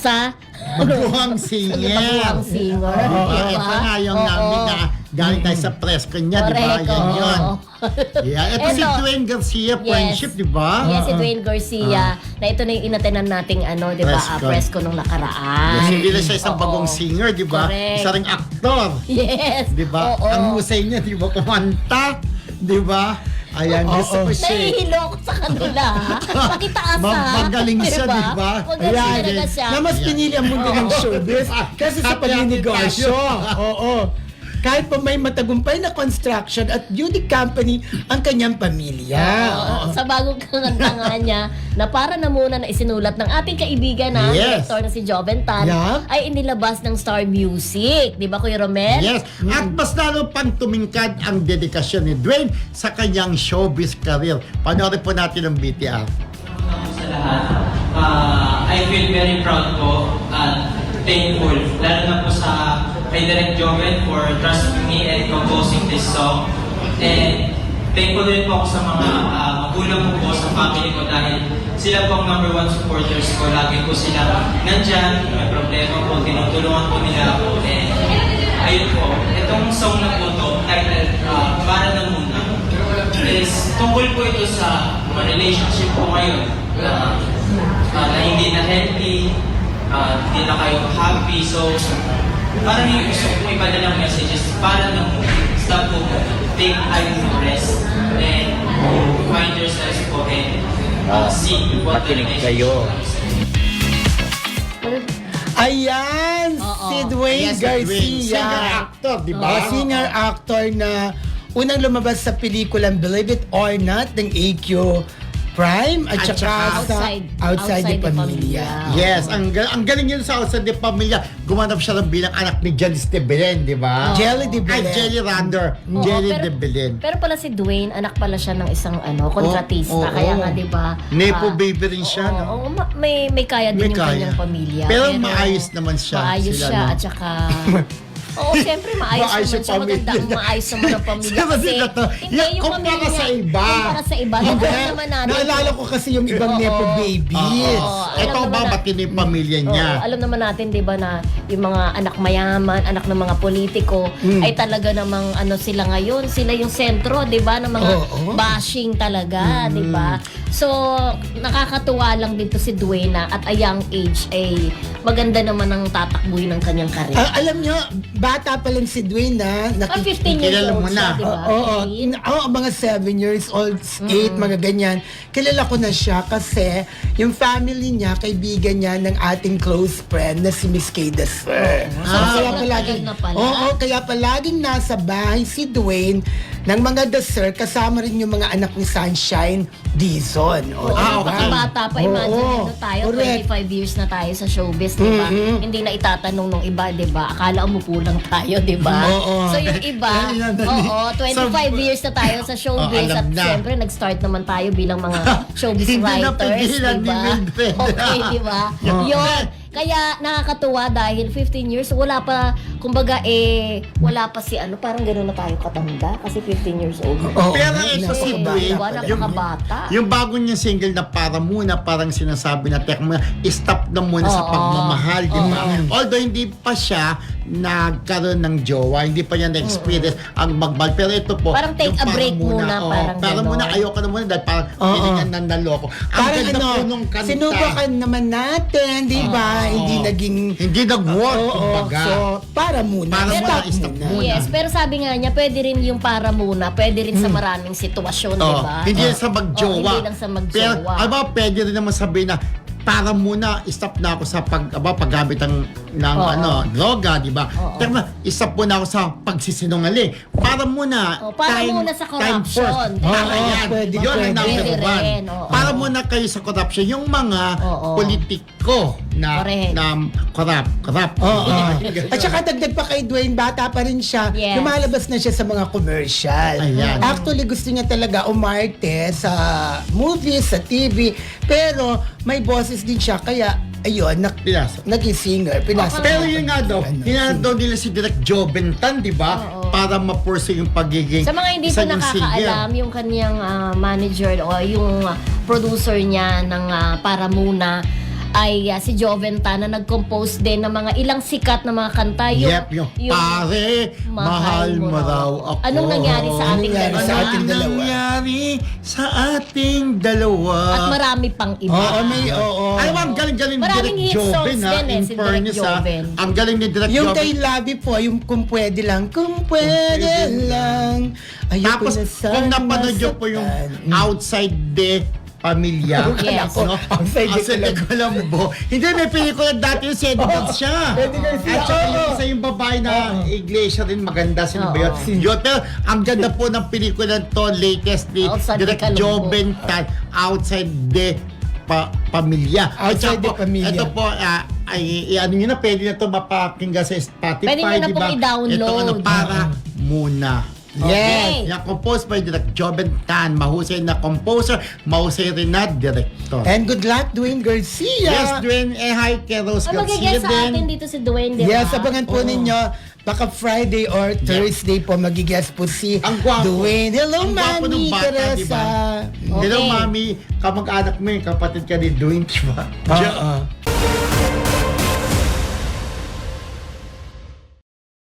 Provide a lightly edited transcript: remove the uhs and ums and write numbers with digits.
sa Baguhang singer. Baguhang singer, diba? Ito nga yung namin na galing tayo sa press ko niya, di ba? Correct, Yan oo. yun. Yeah. Ito si Eto. Dwayne Garcia, friendship, di ba? Yes, si Dwayne Garcia, na ito na yung inatenan nating di ba, Press con. press ko nung nakaraan. Yes, hindi na siya isang Oo. bagong singer, di ba? Correct. Isa ring aktor. Yes. Di ba? Oo. Ang husay niya, di ba? Kumanta. Di ba? Ayan, gusto ko siya. Nahihilo ko sa kanila. Pakitaas Magaling siya, di ba? Magaling Ayan, talaga siya. na mas pinili ang mundo ng showbiz kasi sa pagninegosyo. Oo. Kahit pa may matagumpay na construction at beauty company ang kanyang pamilya. Oo. Sa bagong kanta nga niya, na para na muna na isinulat ng ating kaibigan na Yes. director na si Joven Tan, Yeah. ay inilabas ng Star Music. Di ba, Kuya Romel? Yes. At mas lalo pang tumingkad ang dedikasyon ni Dwayne sa kanyang showbiz career. Panoorin po natin ang BTR. Sa lahat, I feel very proud po at thankful, lalo na po sa kay Direk Joven for trusting me and composing this song. And thankful din po ako sa mga magulang ko po, sa family ko dahil sila po ang number one supporters ko. Lagi po sila nandyan, may problema po, tinutulungan po nila ako. And ayun po, itong song na po to, titled Para na Muna, is tungkol po ito sa mga relationship po ngayon na hindi na healthy, hindi na kayo happy. So, parang yung gusto kong ipadalang messages, para na mo, stop po, take time to rest, and find yourselves po and see what the relationship is. Ayan, Oo. si Dwayne Yes, si Dwayne. Garcia. Singer-actor, di ba? Singer-actor na unang lumabas sa pelikulang Believe It or Not ng AQ Prime at At saka sa Outside the Pamilya. Yes, ang galing yun sa Outside the Pamilya. Gumanap siya ng bilang anak ni Janice de Belen, di ba? Jelly de Ay, Belen. Jelly Rander. Oo, Jelly pero- de Belen. Pero pala si Dwayne, anak pala siya ng isang kontratista. Oo, Kaya oo. nga, di ba? Nepo baby rin siya, Oo, no? oo, may kaya din May yung kaya. kanyang pamilya. Pero maayos naman siya, Maayos sila, siya, no? at saka... Oo, siyempre maayos Maayos naman yung siya. pamilya Maganda, niya. maayos naman ang pamilya. Sino Kasi, sila to? hindi, Yung yung kumpara pamilya sa niya, iba. kumpara sa iba. Hindi. Alam naman natin. Naalala ko kasi yung ibang Oo. Nepo babies. Oo. Alam Ito naman ba na- batin yung pamilya niya? Oo, alam naman natin, di ba, na yung mga anak mayaman, anak ng mga politiko, ay talaga namang sila ngayon, sila yung sentro, di ba, ng mga Oo. bashing talaga, di ba? So, nakakatuwa lang dito si Dwayne na at a young age ay maganda naman ang tatakbuhin ng kanyang karir. Alam nyo, bata pa lang si Dwayne na 15 years kilala mo old siya, na. di ba? Oo, 15. mga 7 years old, 8, mga ganyan. Kilala ko na siya kasi yung family niya, kaibigan niya ng ating close friend na si Miss Kay Desir. sobrang tagal na pala. Oo, kaya palaging nasa bahay si Dwayne ng mga Desir, kasama rin yung mga anak ni Sunshine Dizon. Oo, okay. bata pa, imagine Oo, tayo, correct. 25 years na tayo sa showbiz, di ba? Hindi na itatanong nung iba, di ba? Akala umupo lang tayo, di ba? Oo. So yung iba, oo, 25 years na tayo sa showbiz alam at na. siyempre nag-start naman tayo bilang mga showbiz Hindi na writers, pigilan di ni ba? Mildred. Okay, di ba? Yun. Kaya nakakatuwa dahil 15 years, wala pa, kumbaga wala pa si parang gano'n na tayo katanda kasi 15 years old. Oo, Pero ito si napakabata Dwayne, pa lang. Napakabata. yung bago niya single na Para Muna, parang sinasabi na, teka muna, stop na muna sa Oo. pagmamahal, di ba? Oo. Although hindi pa siya nagkaroon ng jowa, hindi pa niya na-experience ang magmahal. Pero ito po, Parang take yung a Para break muna, oo, parang para ganon. muna, ayoko na muna dahil parang Oo. pilingan ng naloko. Ang Parang ganda po nung kanta. sinubukan naman natin, di ba? Hindi naging... Hindi nag-work, Oo, kumbaga. so, para muna. Para muna, Stop stop muna. Yes, pero sabi nga niya, pwede rin yung para muna, pwede rin sa maraming sitwasyon, di Oh, ba? hindi lang sa magjowa. Oo, hindi lang sa magjowa. Pero, pwede rin naman sabihin na, para muna, stop na ako sa paggamit ng Oo. droga, di ba? Oo. Pero stop muna ako sa pagsisinungaling. Para muna, Para muna sa time corruption. first. Oo, Para yan. pwede, Yun ang pwede. number Pwede one. rin, oo. Para muna kayo sa corruption. Yung mga Oo. politiko na Correct. corrupt. Oo. At saka dagdag pa kay Dwayne, bata pa rin siya. Yes. Lumalabas na siya sa mga commercial. Ayan. Actually, gusto niya talaga umarte sa movies, sa TV. Pero may boses din siya. Kaya, ayun, Pinasa. naging singer. Pinasa. Pero yun nga daw, Ano, hinanap daw nila si Direk Joven Tan, di ba? Oo. Para ma-pursue yung pagiging Sa mga hindi pa isa niyang nakakaalam, yung kanyang manager o yung producer niya ng Para Muna, ay si Joven Tan na nag-compose din ng mga ilang sikat na mga kanta. Yung pare, mahal mo raw ako. Anong nangyari sa ating Anong nangyari dalawa? sa ating dalawa? nangyari sa ating dalawa? At marami pang iba. Oo. Alam mo, ang galing-galing ni Maraming Direk hit Joven, songs ha? din eh, In si Direk fairness, ha? Joven. Ang galing ni Direk Yung Joven. kay Labi po, yung kung pwede lang, ayoko Tapos, na sana kung napanood nyo po yung masaktan. Outside the Pamilya. Yes. Ako, Outside the Outside the Colombo. Hindi, may pelikula dati yung Eddie Garcia. Eddie Garcia, At saka oo. yung isa yung babae na iglesia rin, maganda. Sino ba yun? Oo. Yun, pero ang ganda po ng pelikula to, latest ni Outside the Direk Colombo. Joven Tan, Outside the Pamilya. At Outside saka the po, Pamilya. Ito po, ano nyo na, pwede na ito mapakinggan sa Spotify. Pwede nyo na di ba? pong i-download. Ito para muna. Yes. Yung compose by Direk Joven Tan, mahusay na composer, mahusay rin na director. And good luck, Dwayne Garcia. Yes, Dwayne, hi kay Rose Ay, Garcia magiging sa atin din. dito si Dwayne, di ba? Yes, abangan po ninyo. Baka Friday or Thursday po magigess po si Ang gwapo. Dwayne. Hello, Ang gwapo ng Mami bata, Teresa. diba? Okay. Hello, Mami. Kamag-anak mo yung kapatid ka ni Dwayne, diba? Oo.